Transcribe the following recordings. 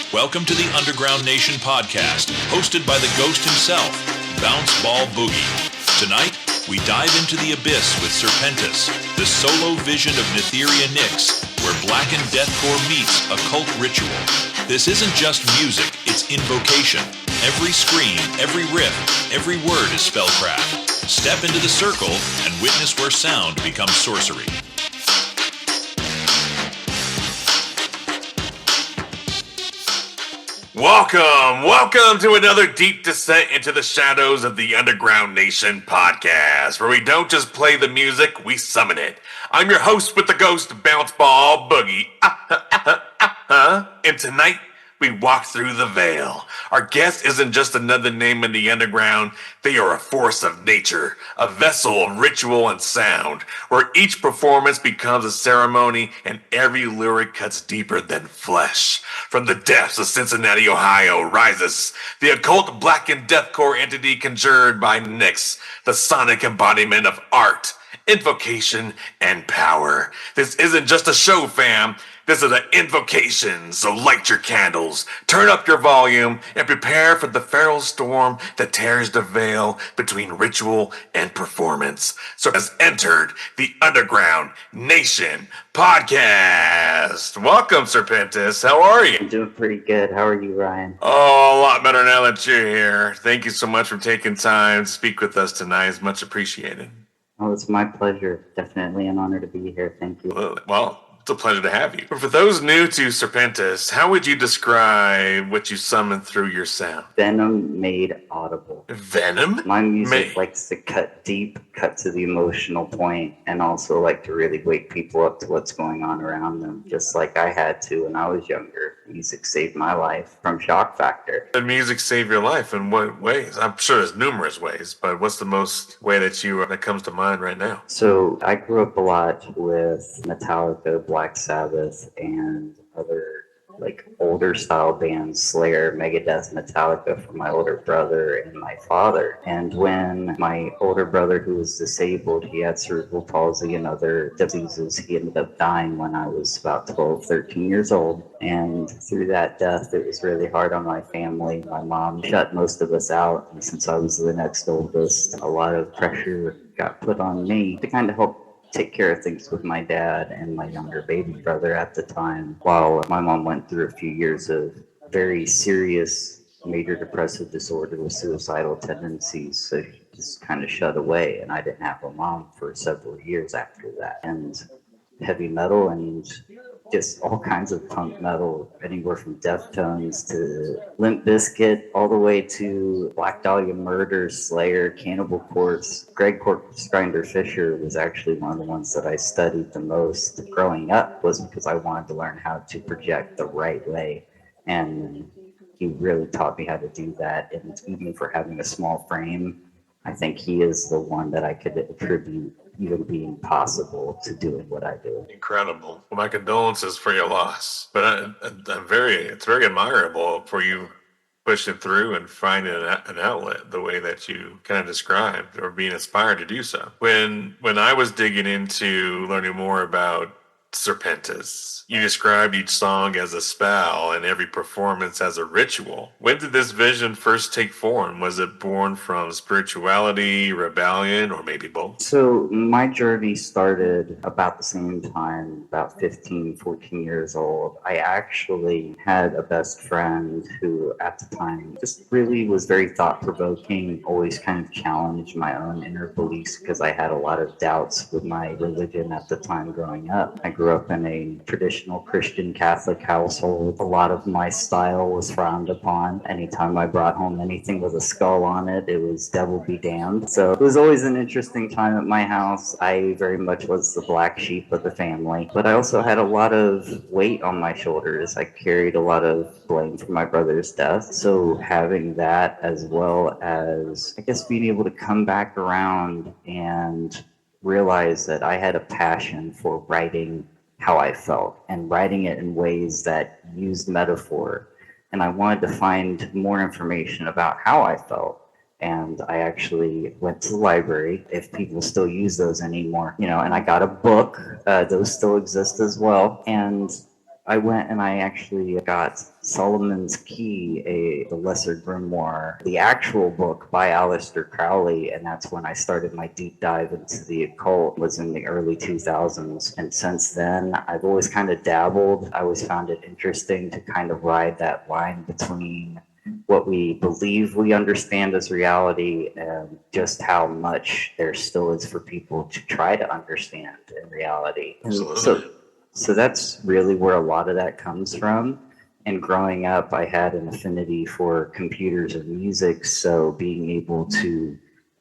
Welcome to the Underground Nation podcast, hosted by the ghost himself, Bounce Ball Boogie. Tonight, we dive into the abyss with Serpentus, the solo vision of Nytheria Nyx, where blackened deathcore meets occult ritual. This isn't just music, it's invocation. Every scream, every riff, every word is spellcraft. Step into the circle and witness where sound becomes sorcery. Welcome to another deep descent into the shadows of the Underground Nation podcast, where we don't just play the music, we summon it. I'm your host with the ghost, Bounce Ball Boogie. And tonight, we walk through the veil. Our guest isn't just another name in the underground. They are a force of nature, a vessel of ritual and sound, where each performance becomes a ceremony and every lyric cuts deeper than flesh. From the depths of Cincinnati, Ohio, rises the occult blackened deathcore entity conjured by Nyx, the sonic embodiment of art, invocation, and power. This isn't just a show, fam. This is an invocation, so light your candles, turn up your volume, and prepare for the feral storm that tears the veil between ritual and performance. So has entered the Underground Nation podcast. Welcome, Serpentus. How are you? I'm doing pretty good. How are you, Ryan? Oh, a lot better now that you're here. Thank you so much for taking time to speak with us tonight. It's much appreciated. Oh, it's my pleasure. Definitely an honor to be here. Thank you. Well, it's a pleasure to have you. But for those new to Serpentus, how would you describe what you summon through your sound? Venom made audible. Venom? My music likes to cut deep, cut to the emotional point, and also like to really wake people up to what's going on around them, just like I had to when I was younger. Music saved my life from shock factor. Did music save your life? In what ways? I'm sure there's numerous ways, but what's the most way that comes to mind right now? So I grew up a lot with Metallica, Black Sabbath, and other like older style bands, Slayer, Megadeth, Metallica, for my older brother and my father. And when my older brother, who was disabled, he had cerebral palsy and other diseases, he ended up dying when I was about 12, 13 years old. And through that death, it was really hard on my family. My mom shut most of us out. And since I was the next oldest, a lot of pressure got put on me to kind of help take care of things with my dad and my younger baby brother at the time, while my mom went through a few years of very serious major depressive disorder with suicidal tendencies. So she just kind of shut away, and I didn't have a mom for several years after that. And heavy metal and just all kinds of punk metal, anywhere from Deftones to Limp Bizkit, all the way to Black Dahlia Murder, Slayer, Cannibal Corpse. Greg Corpse Grinder Fisher was actually one of the ones that I studied the most growing up, was because I wanted to learn how to project the right way. And he really taught me how to do that. And even for having a small frame, I think he is the one that I could attribute even being possible to doing what I do. Incredible. Well, my condolences for your loss. But it's very admirable for you pushing through and finding an outlet the way that you kind of described, or being inspired to do so. When I was digging into learning more about Serpentus, you described each song as a spell and every performance as a ritual. When did this vision first take form? Was it born from spirituality, rebellion, or maybe both? So my journey started about the same time, about 15, 14 years old. I actually had a best friend who at the time just really was very thought-provoking, always kind of challenged my own inner beliefs because I had a lot of doubts with my religion at the time growing up. I grew up in a traditional Christian Catholic household. A lot of my style was frowned upon. Anytime I brought home anything with a skull on it, it was devil be damned. So it was always an interesting time at my house. I very much was the black sheep of the family, but I also had a lot of weight on my shoulders. I carried a lot of blame for my brother's death. So having that, as well as, I guess, being able to come back around and realize that I had a passion for writing how I felt and writing it in ways that used metaphor. And I wanted to find more information about how I felt. And I actually went to the library, if people still use those anymore, and I got a book. Those still exist as well. And I went and I actually got Solomon's Key, the Lesser Grimoire, the actual book by Aleister Crowley, and that's when I started my deep dive into the occult, was in the early 2000s. And since then, I've always kind of dabbled. I always found it interesting to kind of ride that line between what we believe we understand as reality and just how much there still is for people to try to understand in reality. Absolutely. So that's really where a lot of that comes from. And growing up, I had an affinity for computers and music. So being able to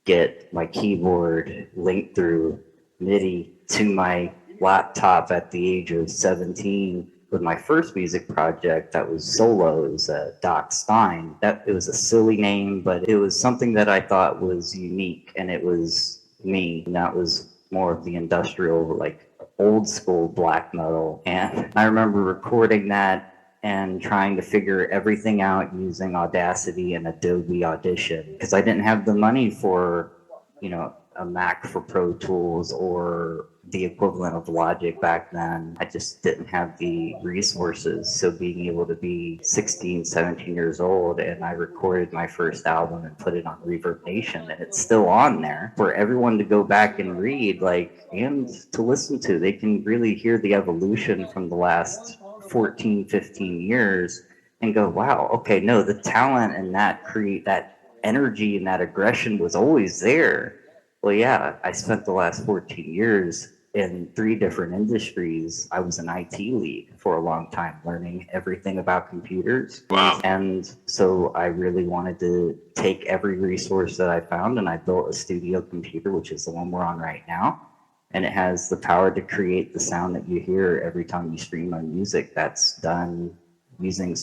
get my keyboard linked through MIDI to my laptop at the age of 17 with my first music project that was solo, it was Doc Stein. It was a silly name, but it was something that I thought was unique, and it was me. And that was more of the industrial, like old school black metal. And I remember recording that and trying to figure everything out using Audacity and Adobe Audition, because I didn't have the money for, a Mac for Pro Tools or the equivalent of Logic back then. I just didn't have the resources. So being able to be 16, 17 years old, and I recorded my first album and put it on Reverb Nation, and it's still on there for everyone to go back and read, and to listen to. They can really hear the evolution from the last 14, 15 years and go, wow, okay, no, the talent and that energy and that aggression was always there. Well, yeah, I spent the last 14 years in 3 different industries. I was an IT lead for a long time, learning everything about computers. Wow. And so I really wanted to take every resource that I found, and I built a studio computer, which is the one we're on right now. And it has the power to create the sound that you hear every time you stream my music. That's done using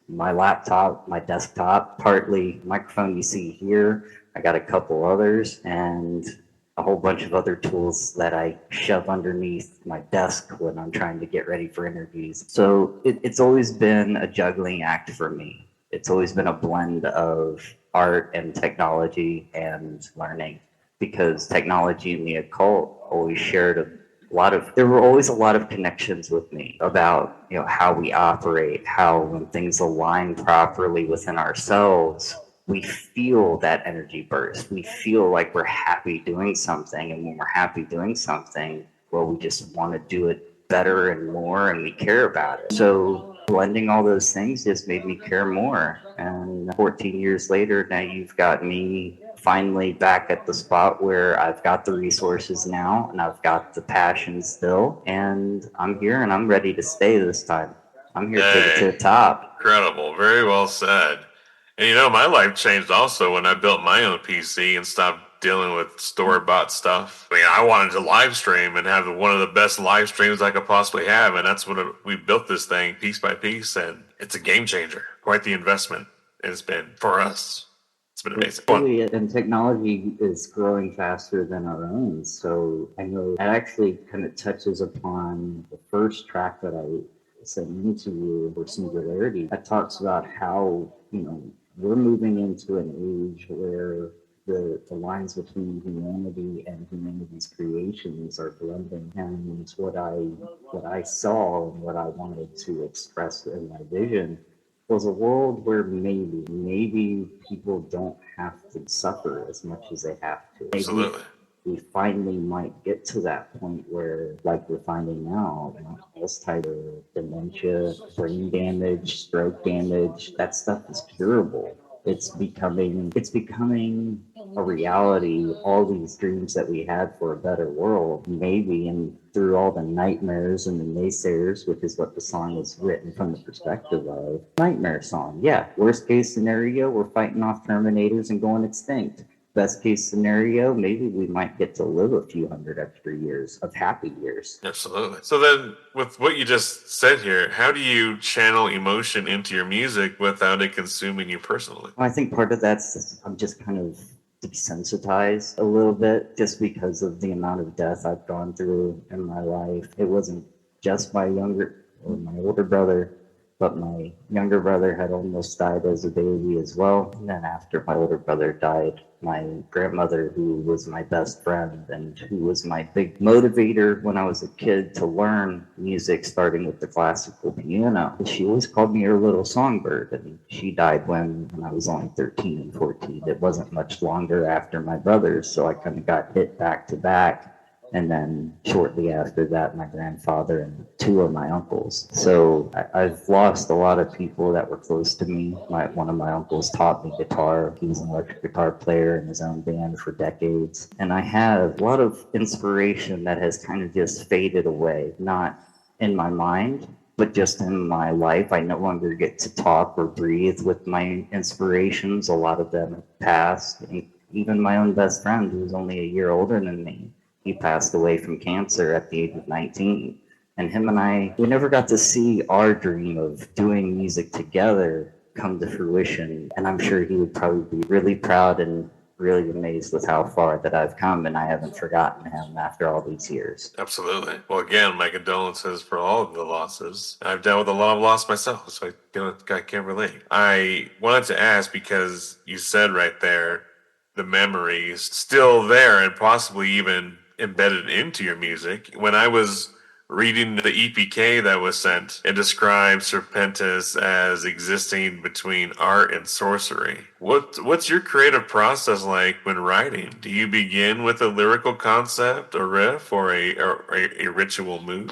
my laptop, my desktop, partly microphone you see here. I got a couple others and a whole bunch of other tools that I shove underneath my desk when I'm trying to get ready for interviews. So it's always been a juggling act for me. It's always been a blend of art and technology and learning, because technology and the occult always shared there were always a lot of connections with me about, how we operate, how when things align properly within ourselves, we feel that energy burst. We feel like we're happy doing something. And when we're happy doing something, well, we just want to do it better and more, and we care about it. So blending all those things just made me care more. And 14 years later, now you've got me finally back at the spot where I've got the resources now, and I've got the passion still, and I'm here and I'm ready to stay this time. I'm here to take it to the top. Incredible. Very well said. And my life changed also when I built my own PC and stopped dealing with store-bought stuff. I wanted to live stream and have one of the best live streams I could possibly have, and that's when we built this thing piece by piece, and it's a game changer. Quite the investment it has been for us. It's been amazing. And technology is growing faster than our own. So I know that actually kind of touches upon the first track that I sent into you for Singularity. That talks about how, we're moving into an age where the lines between humanity and humanity's creations are blending. And what I saw and what I wanted to express in my vision was a world where maybe people don't have to suffer as much as they have to. Absolutely. We finally might get to that point where, like we're finding now, this type of dementia, brain damage, stroke damage, that stuff is curable. It's becoming a reality. All these dreams that we had for a better world, maybe, and through all the nightmares and the naysayers, which is what the song is written from the perspective of. Nightmare song, yeah. Worst case scenario, we're fighting off Terminators and going extinct. Best case scenario, maybe we might get to live a few hundred extra years of happy years. Absolutely. So then, with what you just said here, how do you channel emotion into your music without it consuming you personally? Well, I think part of that's I'm just kind of desensitized a little bit, just because of the amount of death I've gone through in my life. It wasn't just my older brother. but my younger brother had almost died as a baby as well. And then after my older brother died, my grandmother, who was my best friend and who was my big motivator when I was a kid to learn music, starting with the classical piano, she always called me her little songbird. And she died when I was only 13 and 14. It wasn't much longer after my brothers, so I kind of got hit back to back. And then shortly after that, my grandfather and two of my uncles. So I've lost a lot of people that were close to me. One of my uncles taught me guitar. He was an electric guitar player in his own band for decades. And I have a lot of inspiration that has kind of just faded away, not in my mind, but just in my life. I no longer get to talk or breathe with my inspirations. A lot of them have passed. And even my own best friend, who's only a year older than me, he passed away from cancer at the age of 19. And him and I, we never got to see our dream of doing music together come to fruition. And I'm sure he would probably be really proud and really amazed with how far that I've come, and I haven't forgotten him after all these years. Absolutely. Well, again, my condolences for all of the losses. I've dealt with a lot of loss myself, so I can't relate. I wanted to ask, because you said right there, the memories still there and possibly even embedded into your music. When I was reading the EPK that was sent, it described Serpentus as existing between art and sorcery. What's your creative process like when writing? Do you begin with a lyrical concept, a riff, or a ritual mood?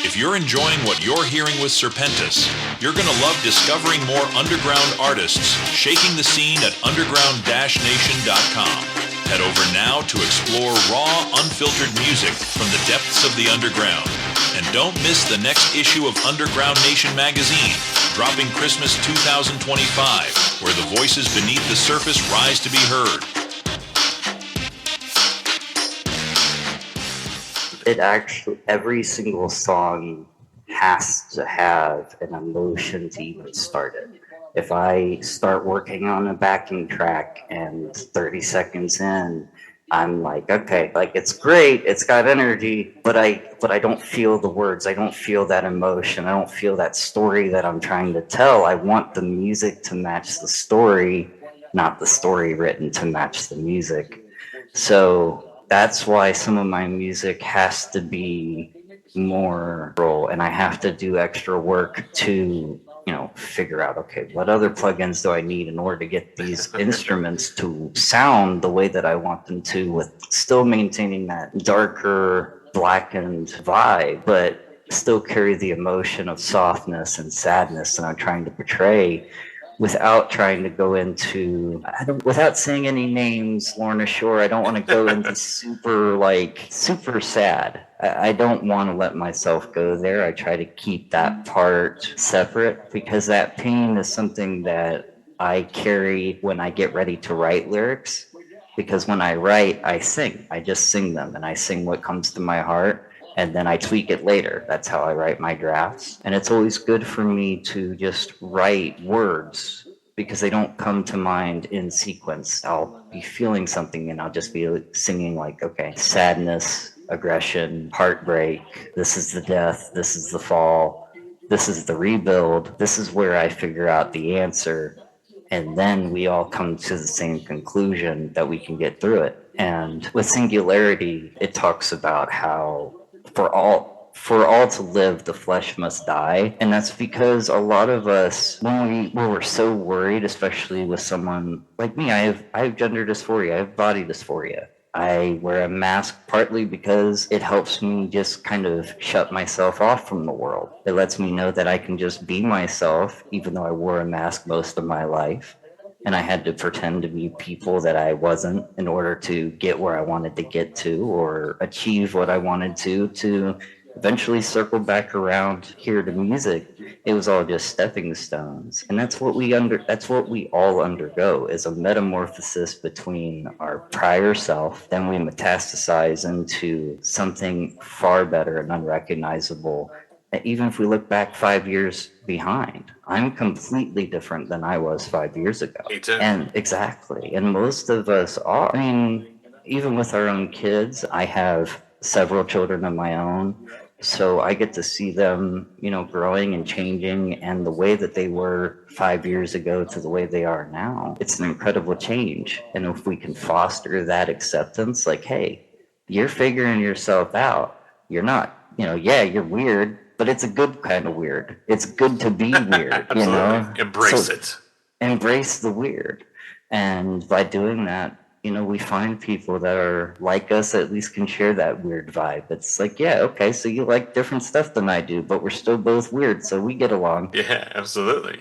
If you're enjoying what you're hearing with Serpentus, you're going to love discovering more underground artists shaking the scene at underground-nation.com. Head over now to explore raw, unfiltered music from the depths of the underground. And don't miss the next issue of Underground Nation magazine, dropping Christmas 2025, where the voices beneath the surface rise to be heard. It actually, every single song has to have an emotion to even start it. If I start working on a backing track and 30 seconds in, I'm like, okay, like it's great, it's got energy, but I don't feel the words, I don't feel that emotion, I don't feel that story that I'm trying to tell. I want the music to match the story, not the story written to match the music. So that's why some of my music has to be more raw, and I have to do extra work to, figure out, okay, what other plugins do I need in order to get these instruments to sound the way that I want them to, with still maintaining that darker, blackened vibe, but still carry the emotion of softness and sadness that I'm trying to portray, without trying to go into, without saying any names, Lorna Shore, I don't want to go into super sad. I don't want to let myself go there. I try to keep that part separate, because that pain is something that I carry when I get ready to write lyrics. Because when I write, I sing. I just sing them, and I sing what comes to my heart. And then I tweak it later. That's how I write my drafts. And it's always good for me to just write words, because they don't come to mind in sequence. I'll be feeling something and I'll just be singing like, okay, sadness, aggression, heartbreak, this is the death, this is the fall, this is the rebuild, this is where I figure out the answer. And then we all come to the same conclusion that we can get through it. And with Singularity, it talks about how for all to live, the flesh must die. And that's because a lot of us, when we're so worried, especially with someone like me, I have gender dysphoria, I have body dysphoria. I wear a mask partly because it helps me just kind of shut myself off from the world. It lets me know that I can just be myself, even though I wore a mask most of my life. And I had to pretend to be people that I wasn't in order to get where I wanted to get to, or achieve what I wanted to eventually circle back around here to music. It was all just stepping stones. And that's what we all undergo, is a metamorphosis between our prior self. Then we metastasize into something far better and unrecognizable. Even if we look back 5 years behind, I'm completely different than I was 5 years ago. Me too. And exactly. And most of us are. I mean, even with our own kids, I have several children of my own. So I get to see them, growing and changing, and the way that they were 5 years ago to the way they are now. It's an incredible change. And if we can foster that acceptance, like, hey, you're figuring yourself out. You're not, yeah, you're weird, but it's a good kind of weird. It's good to be weird, Embrace it. Embrace the weird. And by doing that, we find people that are like us, at least can share that weird vibe. It's like, yeah, okay, so you like different stuff than I do, but we're still both weird, so we get along. Yeah, absolutely.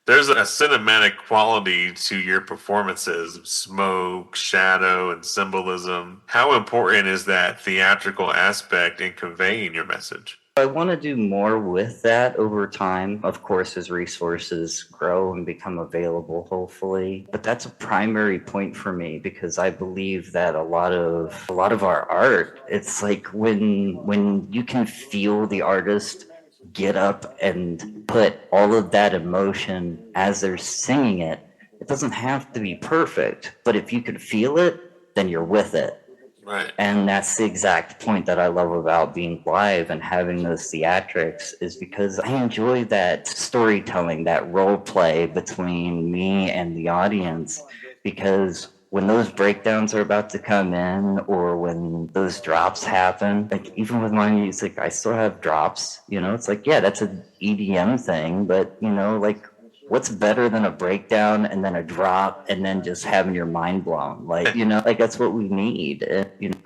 There's a cinematic quality to your performances, smoke, shadow, and symbolism. How important is that theatrical aspect in conveying your message? I want to do more with that over time, of course, as resources grow and become available, hopefully. But that's a primary point for me, because I believe that a lot of our art, it's like when you can feel the artist get up and put all of that emotion as they're singing it, it doesn't have to be perfect, but if you can feel it, then you're with it. Right. And that's the exact point that I love about being live and having those theatrics, is because I enjoy that storytelling, that role play between me and the audience. Because when those breakdowns are about to come in, or when those drops happen, like even with my music, I still have drops, it's like, yeah, that's an EDM thing, but like, what's better than a breakdown and then a drop and then just having your mind blown? Like, like that's what we need.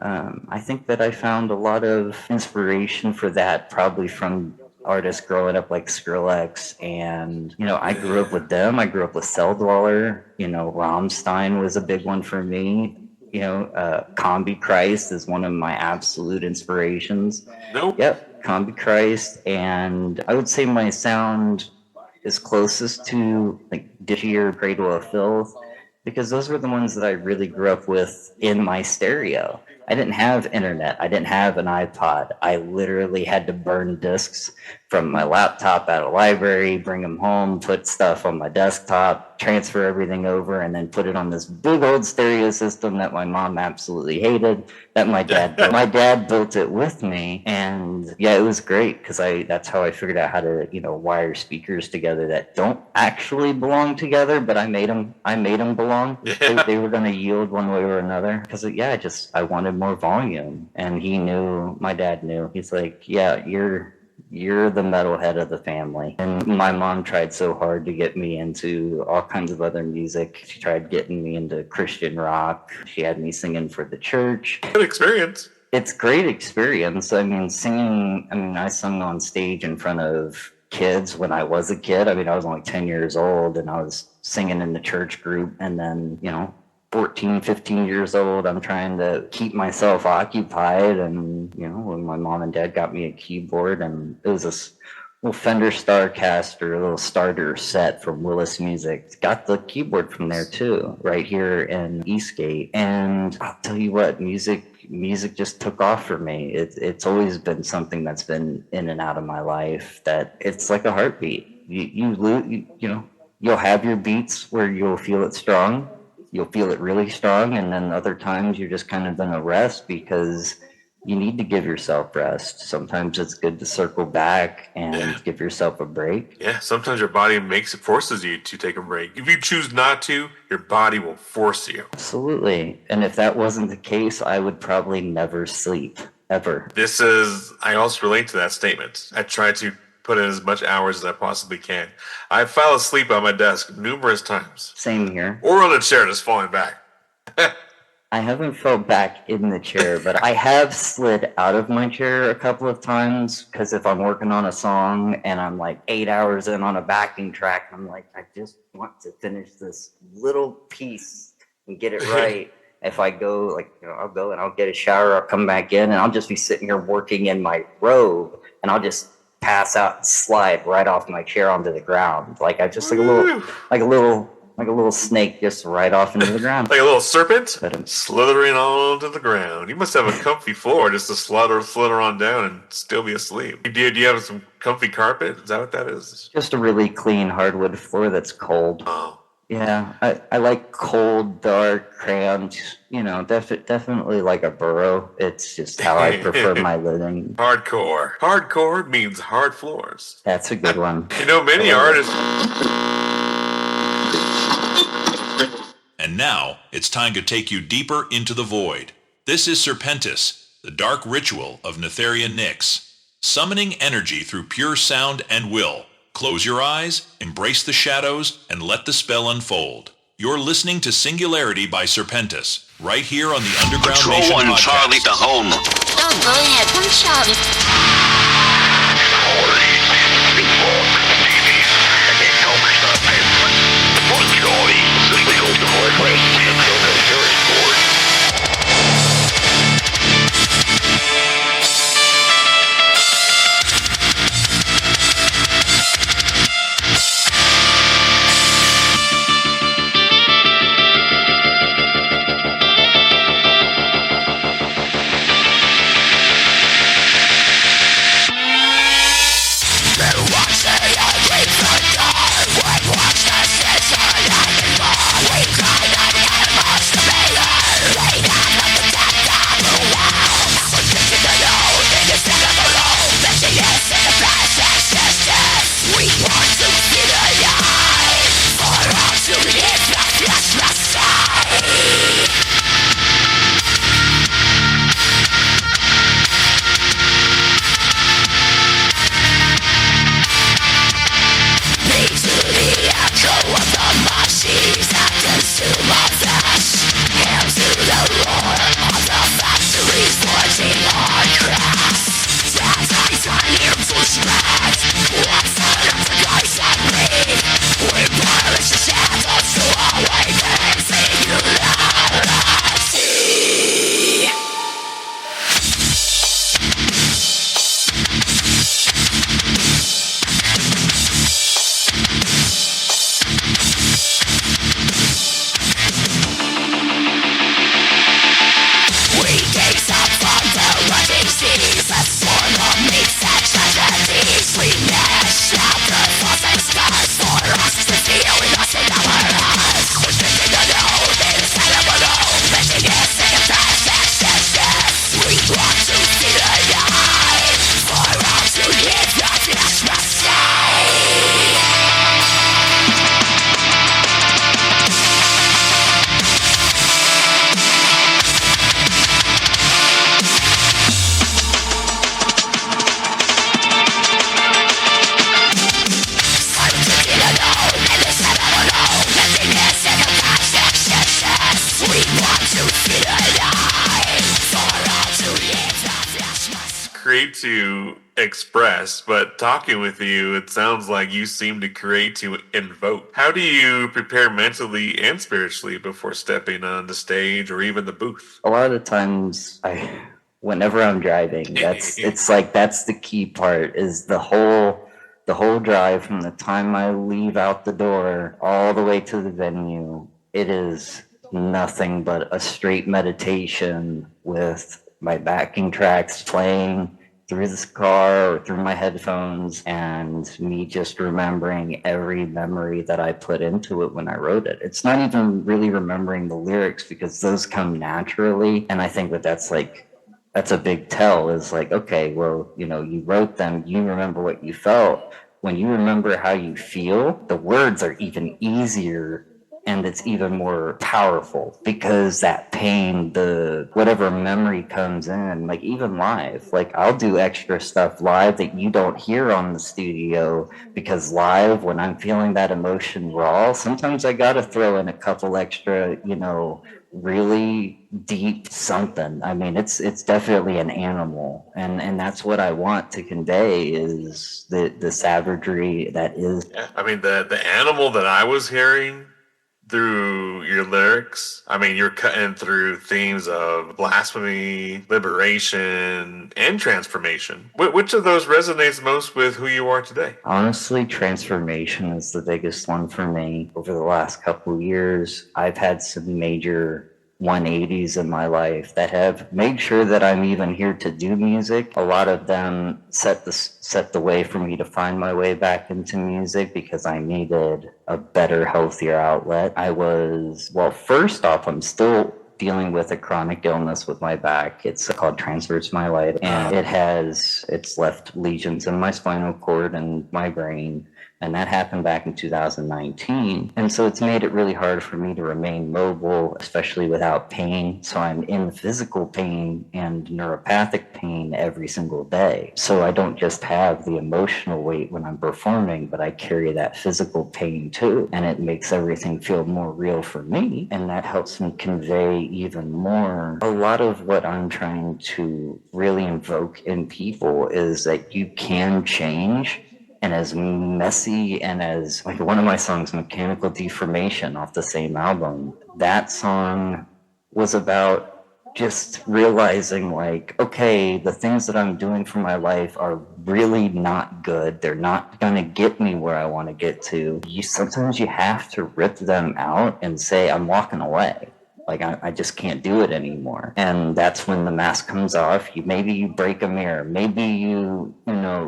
I think that I found a lot of inspiration for that probably from artists growing up like Skrillex, and I grew up with them. I grew up with Cell Dweller. Rammstein was a big one for me. Combi Christ is one of my absolute inspirations. Nope. Yep, Combi Christ. And I would say my sound is closest to like Dishy or Cradle of Filth, because those were the ones that I really grew up with in my stereo. I didn't have internet. I didn't have an iPod. I literally had to burn discs from my laptop at a library, bring them home, put stuff on my desktop, transfer everything over, and then put it on this big old stereo system that my mom absolutely hated, that my dad built. My dad built it with me, and yeah, it was great, because that's how I figured out how to, wire speakers together that don't actually belong together, but I made them belong. Yeah. They were going to yield one way or another, because I wanted more volume, and my dad knew. He's like, yeah, you're the metalhead of the family. And my mom tried so hard to get me into all kinds of other music. She tried getting me into Christian rock. She had me singing for the church. Good experience. It's great experience. Singing, I sung on stage in front of kids when I was a kid. I was only 10 years old, and I was singing in the church group. And then, 14, 15 years old, I'm trying to keep myself occupied. And, when my mom and dad got me a keyboard, and it was this little Fender Starcaster, a little starter set from Willis Music. Got the keyboard from there too, right here in Eastgate. And I'll tell you what, music just took off for me. It's always been something that's been in and out of my life, that it's like a heartbeat. You'll have your beats where you'll feel it strong. You'll feel it really strong, and then other times you're just kind of in a rest, because you need to give yourself rest. Sometimes it's good to circle back and give yourself a break. Yeah, sometimes your body forces you to take a break. If you choose not to, your body will force you. Absolutely. And if that wasn't the case, I would probably never sleep, ever. I also relate to that statement. I try to put in as much hours as I possibly can. I fell asleep on my desk numerous times. Same here. Or on a chair just falling back. I haven't fell back in the chair, but I have slid out of my chair a couple of times, because if I'm working on a song and I'm like 8 hours in on a backing track, I'm like, I just want to finish this little piece and get it right. If I go, I'll go and I'll get a shower, I'll come back in, and I'll just be sitting here working in my robe, and I'll just pass out and slide right off my chair onto the ground. Like a little snake, just right off into the ground. Like a little serpent slithering onto the ground. You must have a comfy floor just to slither on down and still be asleep. Do you have some comfy carpet? Is that what that is? Just a really clean hardwood floor that's cold. Oh. Yeah, I like cold, dark crayons. Definitely like a burrow. It's just how I prefer my living. Hardcore. Hardcore means hard floors. That's a good one. Many artists. And now, it's time to take you deeper into the void. This is Serpentus, the dark ritual of Nytheria Nyx, summoning energy through pure sound and will. Close your eyes, embrace the shadows, and let the spell unfold. You're listening to Singularity by Serpentus, right here on the Underground Patrol Nation 1 podcast. Charlie to home. Oh, go ahead, one Charlie. Great to express, but talking with you, it sounds like you seem to create to invoke. How do you prepare mentally and spiritually before stepping on the stage or even the booth? A lot of times, whenever I'm driving, that's the key part. Is the whole drive from the time I leave out the door all the way to the venue. It is nothing but a straight meditation with my backing tracks playing through this car or through my headphones, and me just remembering every memory that I put into it when I wrote it. It's not even really remembering the lyrics because those come naturally, and I think that's a big tell, is like, okay, well, you wrote them, you remember what you felt. When you remember how you feel, the words are even easier and it's even more powerful because that pain, whatever memory comes in, like even live, like I'll do extra stuff live that you don't hear on the studio, because live, when I'm feeling that emotion raw, sometimes I gotta throw in a couple extra, really deep something. I mean, it's definitely an animal, and that's what I want to convey, is the savagery that is. I mean, the animal that I was hearing through your lyrics, I mean, you're cutting through themes of blasphemy, liberation, and transformation. Which of those resonates most with who you are today? Honestly, transformation is the biggest one for me. Over the last couple of years, I've had some major 180s in my life that have made sure that I'm even here to do music. A lot of them set the way for me to find my way back into music because I needed a better, healthier outlet. First off, I'm still dealing with a chronic illness with my back. It's called transverse myelitis, and it's left lesions in my spinal cord and my brain. And that happened back in 2019. And so it's made it really hard for me to remain mobile, especially without pain. So I'm in physical pain and neuropathic pain every single day. So I don't just have the emotional weight when I'm performing, but I carry that physical pain too. And it makes everything feel more real for me. And that helps me convey even more. A lot of what I'm trying to really invoke in people is that you can change. And as messy and as, like, one of my songs, Mechanical Deformation, off the same album, that song was about just realizing, like, okay, the things that I'm doing for my life are really not good. They're not going to get me where I want to get to. Sometimes you have to rip them out and say, I'm walking away. Like, I just can't do it anymore. And that's when the mask comes off. Maybe you break a mirror. Maybe you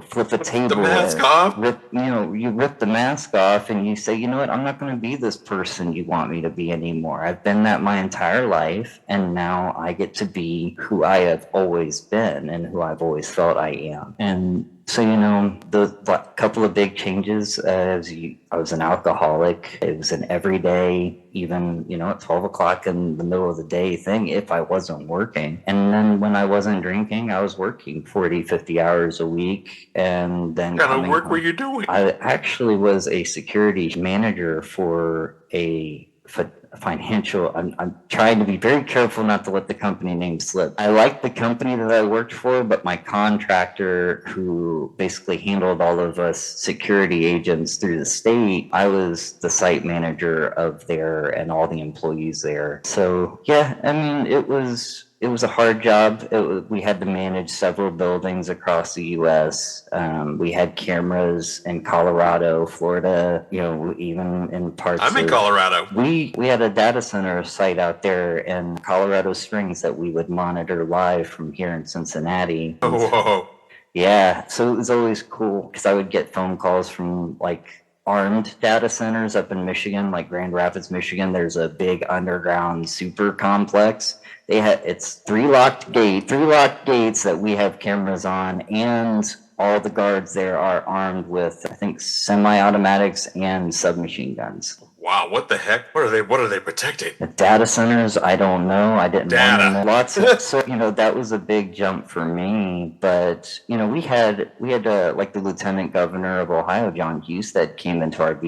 flip a table. The mask off? You rip the mask off and you say, you know what, I'm not going to be this person you want me to be anymore. I've been that my entire life, and now I get to be who I have always been and who I've always felt I am. And so, the couple of big changes, I was an alcoholic. It was an everyday, even, at 12 o'clock in the middle of the day thing if I wasn't working. And then when I wasn't drinking, I was working 40, 50 hours a week. And then what kind of work were you doing? I actually was a security manager for a financial. I'm trying to be very careful not to let the company name slip. I liked the company that I worked for, but my contractor, who basically handled all of us security agents through the state, I was the site manager of there and all the employees there. So yeah, I mean, it was a hard job. We had to manage several buildings across the U.S. We had cameras in Colorado, Florida, even in parts I'm in Colorado. We had a data center site out there in Colorado Springs that we would monitor live from here in Cincinnati. Oh, whoa. Yeah, so it was always cool because I would get phone calls from, like, armed data centers up in Michigan, like Grand Rapids, Michigan. There's a big underground super complex. It's three locked gates that we have cameras on, and all the guards there are armed with, I think, semi-automatics and submachine guns. Wow, what the heck? What are they protecting? The data centers, I don't know. I didn't want to know. Lots of, so, that was a big jump for me. But, we had like the Lieutenant Governor of Ohio, John Husted, came into our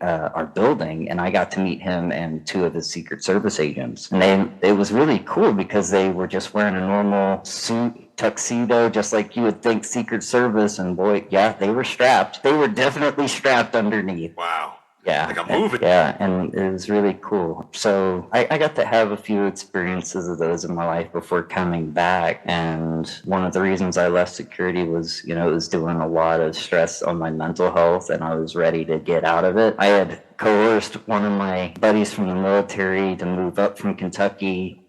our building, and I got to meet him and two of his Secret Service agents. And it was really cool because they were just wearing a normal suit, tuxedo, just like you would think Secret Service, and boy, yeah, they were strapped. They were definitely strapped underneath. Wow. Yeah. Like a movie. Yeah, and it was really cool. So I got to have a few experiences of those in my life before coming back. And one of the reasons I left security was, it was doing a lot of stress on my mental health, and I was ready to get out of it. I had coerced one of my buddies from the military to move up from Kentucky.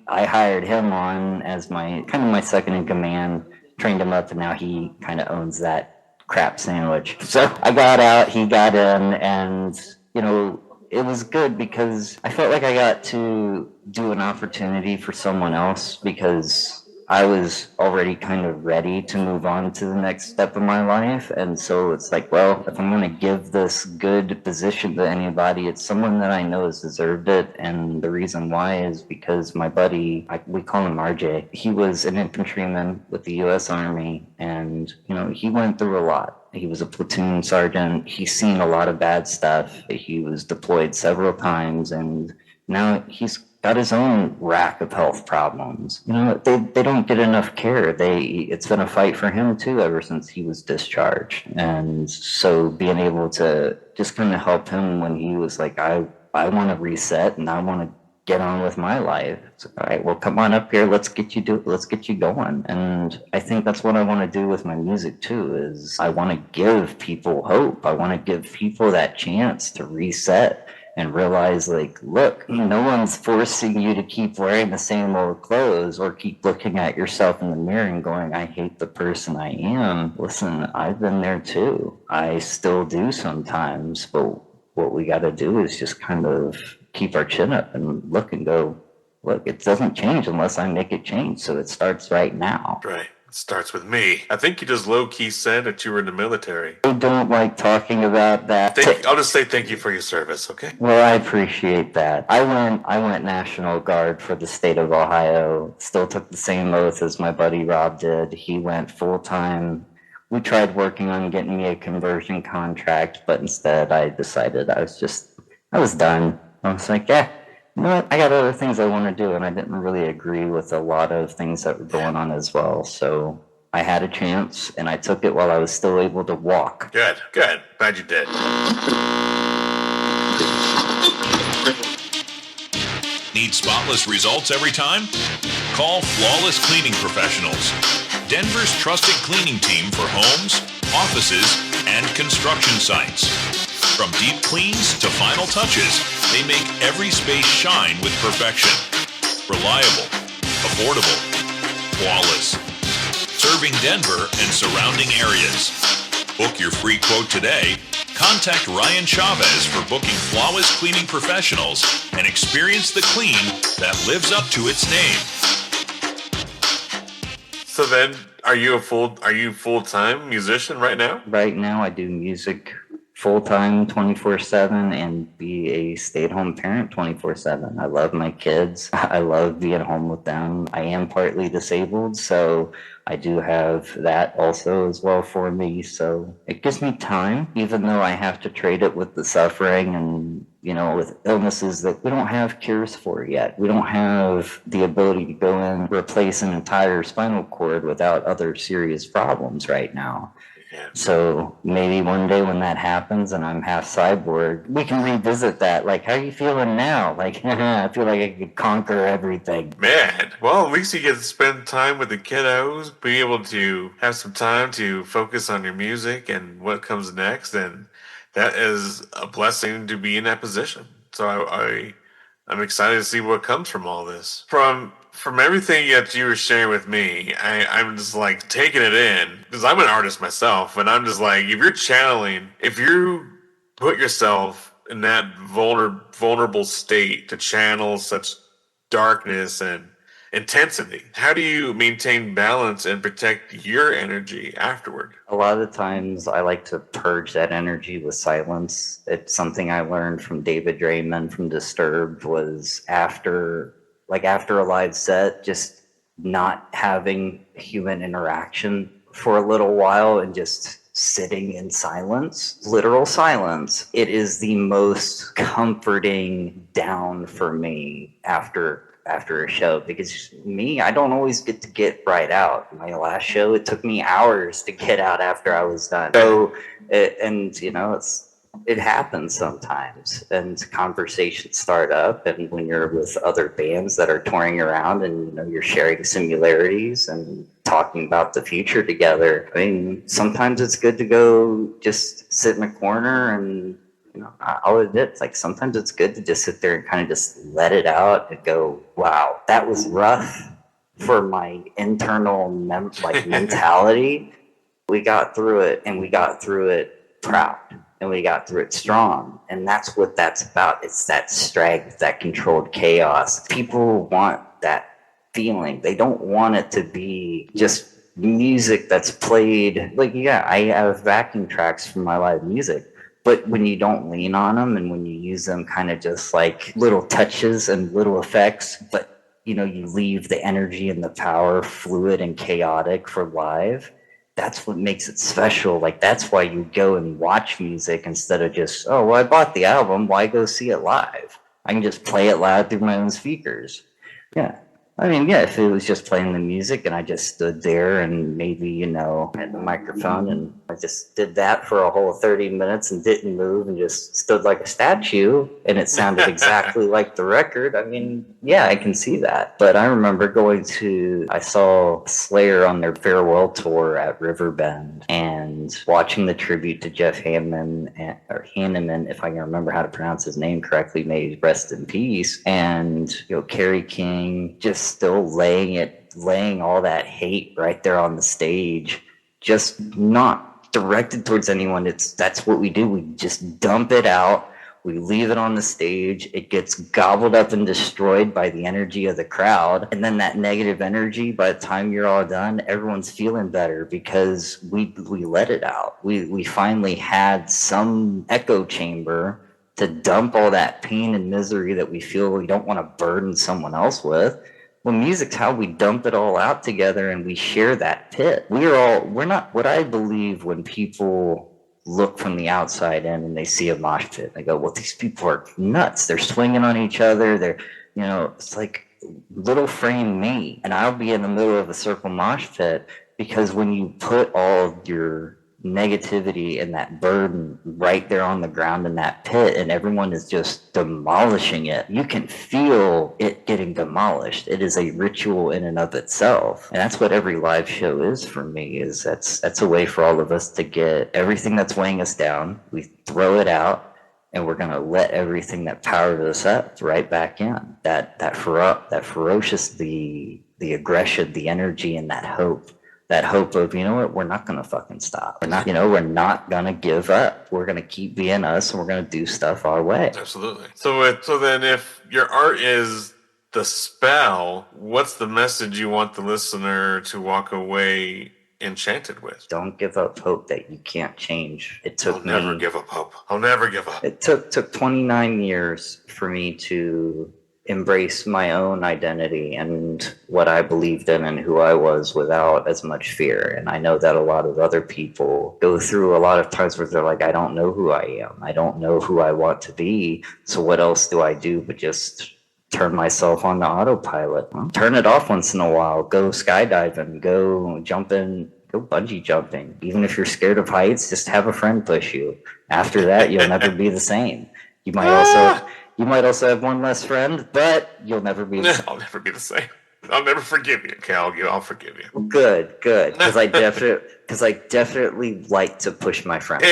I hired him on as my second in command, trained him up, and now he kind of owns that crap sandwich. So I got out, he got in, and it was good because I felt like I got to do an opportunity for someone else because I was already kind of ready to move on to the next step of my life. And so it's like, well, if I'm going to give this good position to anybody, it's someone that I know has deserved it. And the reason why is because my buddy, we call him RJ, he was an infantryman with the U.S. Army, and, he went through a lot. He was a platoon sergeant. He's seen a lot of bad stuff. He was deployed several times, and now he's got his own rack of health problems. They don't get enough care. It's been a fight for him too ever since he was discharged. And so being able to just kind of help him when he was like, I want to reset and I want to get on with my life. It's like, all right, well, come on up here. Let's get you going. And I think that's what I want to do with my music too, is I want to give people hope. I want to give people that chance to reset and realize, like, look, no one's forcing you to keep wearing the same old clothes or keep looking at yourself in the mirror and going, I hate the person I am. Listen, I've been there too. I still do sometimes, but what we got to do is just kind of keep our chin up and look and go, look, it doesn't change unless I make it change. So it starts right now. Right. It starts with me. I think you just low-key said that you were in the military. I don't like talking about that. I'll just say thank you for your service, okay? Well, I appreciate that. I went National Guard for the state of Ohio. Still took the same oath as my buddy Rob did. He went full-time. We tried working on getting me a conversion contract, but instead I decided I was done. I was like, yeah, you know what? I got other things I want to do, and I didn't really agree with a lot of things that were going on as well. So I had a chance, and I took it while I was still able to walk. Good. Glad you did. Need spotless results every time? Call Flawless Cleaning Professionals, Denver's trusted cleaning team for homes, offices, and construction sites. From deep cleans to final touches, they make every space shine with perfection. Reliable, affordable, flawless. Serving Denver and surrounding areas. Book your free quote today. Contact Ryan Chavez for booking Flawless Cleaning Professionals and experience the clean that lives up to its name. So then, are you full-time musician right now? Right now, I do music full-time 24/7 and be a stay-at-home parent 24/7. I love my kids. I love being home with them. I am partly disabled, so I do have that also as well for me. So it gives me time, even though I have to trade it with the suffering and, with illnesses that we don't have cures for yet. We don't have the ability to go in, replace an entire spinal cord without other serious problems right now. Yeah. So maybe one day when that happens and I'm half cyborg, we can revisit that. Like, how are you feeling now? Like, I feel like I could conquer everything. Man, well, at least you get to spend time with the kiddos, be able to have some time to focus on your music and what comes next, and that is a blessing to be in that position. So I'm excited to see what comes from all this. From everything that you were sharing with me, I'm just like taking it in, because I'm an artist myself, and I'm just like, if you put yourself in that vulnerable state to channel such darkness and intensity, how do you maintain balance and protect your energy afterward? A lot of the times I like to purge that energy with silence. It's something I learned from David Draymond from Disturbed, was after a live set, just not having human interaction for a little while and just sitting in silence, literal silence. It is the most comforting down for me after a show, because I don't always get right out. My last show, it took me hours to get out after I was done. So, it happens sometimes, and conversations start up, and when you're with other bands that are touring around and you're sharing similarities and talking about the future together, I mean, sometimes it's good to go just sit in a corner, and I'll admit, it's like sometimes it's good to just sit there and kind of just let it out and go, wow, that was rough for my internal mentality. We got through it, and we got through it proud. And we got through it strong. And that's what that's about. It's that strength, that controlled chaos. People want that feeling. They don't want it to be just music that's played. I have backing tracks from my live music. But when you don't lean on them and when you use them kind of just like little touches and little effects, but you leave the energy and the power fluid and chaotic for live, that's what makes it special. Like, that's why you go and watch music instead of just, oh, well, I bought the album, why go see it live? I can just play it loud through my own speakers. Yeah. I mean, yeah, if it was just playing the music and I just stood there and maybe, you know, had the microphone and I just did that for a whole 30 minutes and didn't move and just stood like a statue and it sounded exactly like the record, I mean, yeah, I can see that. But I remember I saw Slayer on their farewell tour at Riverbend and watching the tribute to Jeff Hanneman, if I can remember how to pronounce his name correctly, may he rest in peace, and, you know, Kerry King just still laying all that hate right there on the stage, just not directed towards anyone. That's what we do. We just dump it out. We leave it on the stage. It gets gobbled up and destroyed by the energy of the crowd. And then that negative energy, by the time you're all done, everyone's feeling better because we let it out. We finally had some echo chamber to dump all that pain and misery that we feel we don't want to burden someone else with. Well, music's how we dump it all out together and we share that pit. We're not, what I believe when people look from the outside in and they see a mosh pit, they go, well, these people are nuts. They're swinging on each other. They're, you know, it's like little frame me. And I'll be in the middle of a circle mosh pit because when you put all of your negativity and that burden right there on the ground in that pit and everyone is just demolishing it, you can feel it getting demolished. It is a ritual in and of itself, and that's what every live show is for me. Is that's a way for all of us to get everything that's weighing us down, we throw it out, and we're going to let everything that powered us up right back in. That ferocious, the aggression, the energy, and that hope of, you know what, we're not going to fucking stop. We're not going to give up. We're going to keep being us and we're going to do stuff our way. Absolutely. So then if your art is the spell, what's the message you want the listener to walk away enchanted with? Don't give up hope that you can't change. I'll never give up hope. I'll never give up. It took 29 years for me to embrace my own identity and what I believed in and who I was without as much fear. And I know that a lot of other people go through a lot of times where they're like, I don't know who I am. I don't know who I want to be. So what else do I do but just turn myself on the autopilot? Well, turn it off once in a while. Go skydiving. Go jumping. Go bungee jumping. Even if you're scared of heights, just have a friend push you. After that, you'll never be the same. You might also have one less friend, but you'll never be the same. I'll never be the same. I'll never forgive you, Cal. I'll forgive you. Good. Because I definitely like to push my friends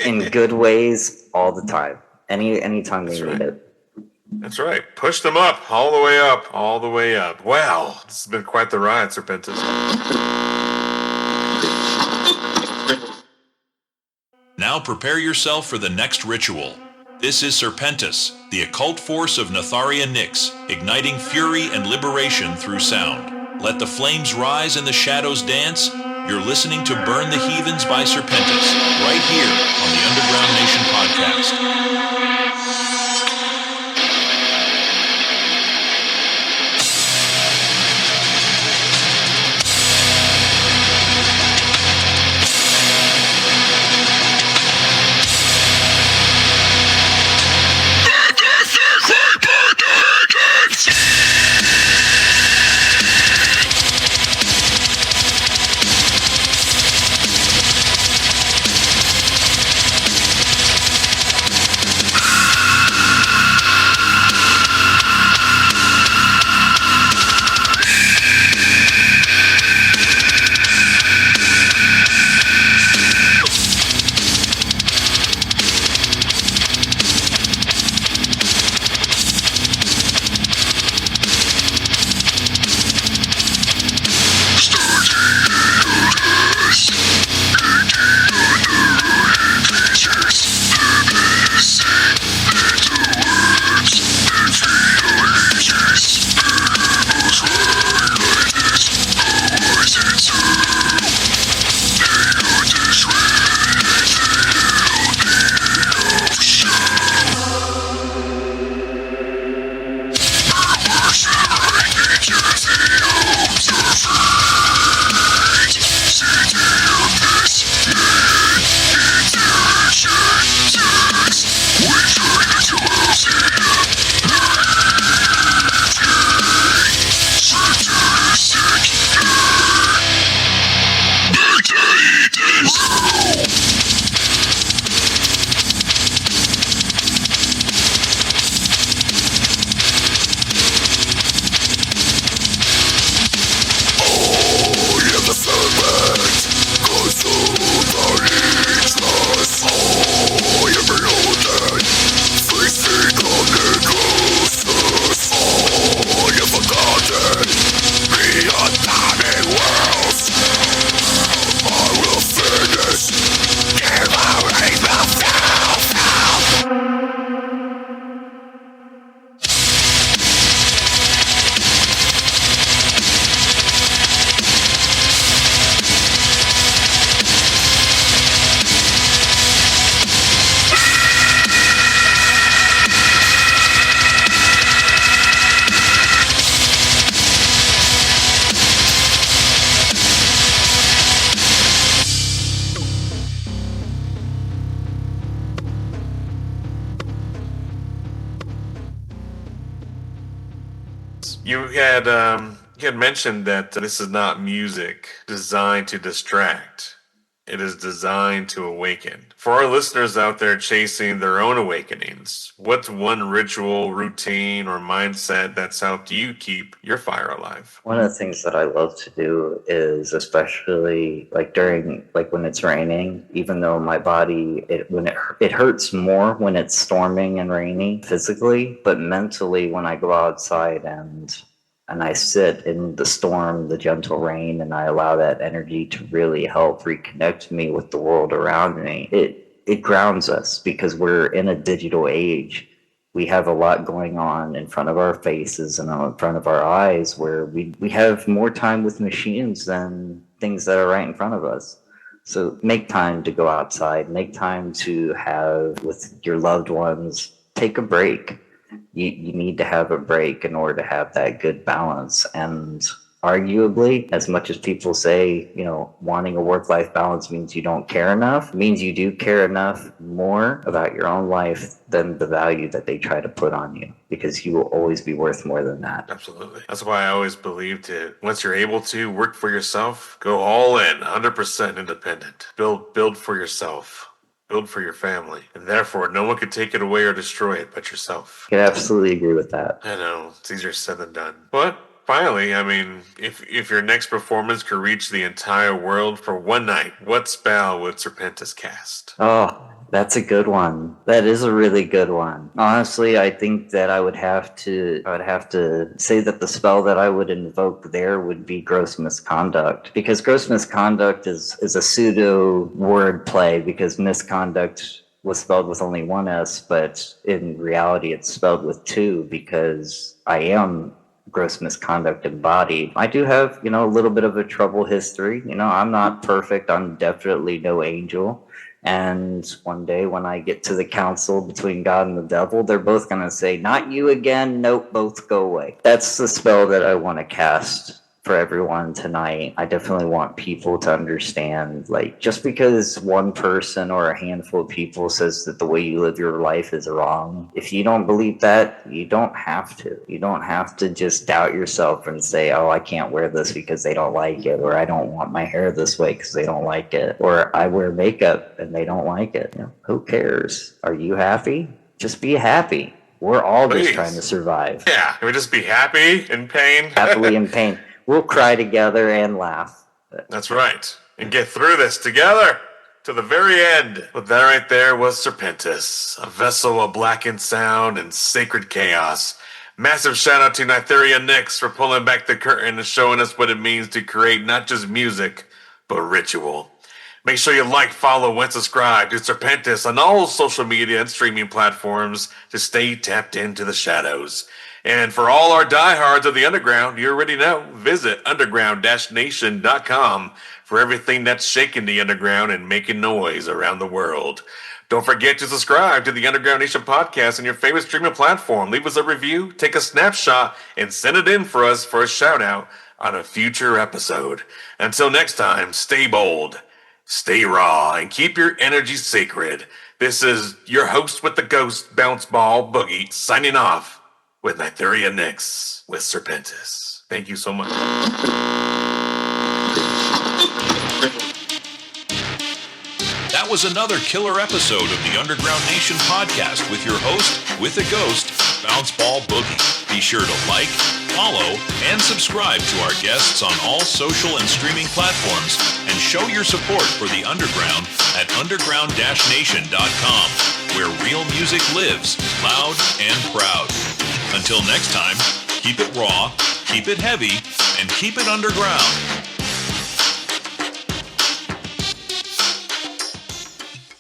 in good ways all the time. Anytime they need it. That's right. Push them up, all the way up, all the way up. Wow, this has been quite the ride, Serpentus. Now prepare yourself for the next ritual. This is Serpentus, the occult force of Nytheria Nyx, igniting fury and liberation through sound. Let the flames rise and the shadows dance. You're listening to Burn the Heathens by Serpentus, right here on the Underground Nation podcast. You had mentioned that this is not music designed to distract. It is designed to awaken. For our listeners out there chasing their own awakenings, what's one ritual, routine, or mindset that's helped you keep your fire alive? One of the things that I love to do is, especially like during, like when it's raining, even though my body, it hurts more when it's storming and rainy physically, but mentally when I go outside and I sit in the storm, the gentle rain, and I allow that energy to really help reconnect me with the world around me. It grounds us because we're in a digital age. We have a lot going on in front of our faces and in front of our eyes where we have more time with machines than things that are right in front of us. So make time to go outside, make time to have with your loved ones, take a break. You need to have a break in order to have that good balance. And arguably, as much as people say, wanting a work-life balance means you don't care enough, it means you do care enough more about your own life than the value that they try to put on you, because you will always be worth more than that. Absolutely. That's why I always believed it. Once you're able to work for yourself, go all in, 100% independent. Build for yourself. Build for your family, and therefore no one could take it away or destroy it but yourself. I can absolutely agree with that. I know, it's easier said than done. But finally, I mean, if your next performance could reach the entire world for one night, what spell would Serpentus cast? Oh, that's a good one. That is a really good one. Honestly, I think that I would have to say that the spell that I would invoke there would be gross misconduct, because gross misconduct is a pseudo word play, because misconduct was spelled with only one S, but in reality it's spelled with two, because I am gross misconduct embodied. I do have, a little bit of a trouble history. I'm not perfect. I'm definitely no angel. And one day when I get to the council between God and the devil, they're both going to say, not you again. Nope, both go away. That's the spell that I want to cast for everyone tonight. I definitely want people to understand, like, just because one person or a handful of people says that the way you live your life is wrong, if you don't believe that, you don't have to. You don't have to just doubt yourself and say, oh, I can't wear this because they don't like it, or I don't want my hair this way because they don't like it, or I wear makeup and they don't like it. Who cares? Are you happy? Just be happy. We're all just trying to survive. Yeah, can we just be happy in pain? Happily in pain. We'll cry together and laugh. That's right. And get through this together to the very end. But that right there was Serpentus, a vessel of blackened sound and sacred chaos. Massive shout out to Nytheria Nyx for pulling back the curtain and showing us what it means to create not just music, but ritual. Make sure you like, follow, and subscribe to Serpentus on all social media and streaming platforms to stay tapped into the shadows. And for all our diehards of the underground, you already know, visit underground-nation.com for everything that's shaking the underground and making noise around the world. Don't forget to subscribe to the Underground Nation podcast on your favorite streaming platform. Leave us a review, take a snapshot, and send it in for us for a shout out on a future episode. Until next time, stay bold, stay raw, and keep your energy sacred. This is your host with the ghost, Bounce Ball Boogie, signing off with Nytheria Nyx with Serpentus. Thank you so much. That was another killer episode of the Underground Nation podcast with your host, with a ghost, Bounce Ball Boogie. Be sure to like, follow, and subscribe to our guests on all social and streaming platforms, and show your support for the Underground at underground-nation.com, where real music lives, loud and proud. Until next time, keep it raw, keep it heavy, and keep it underground.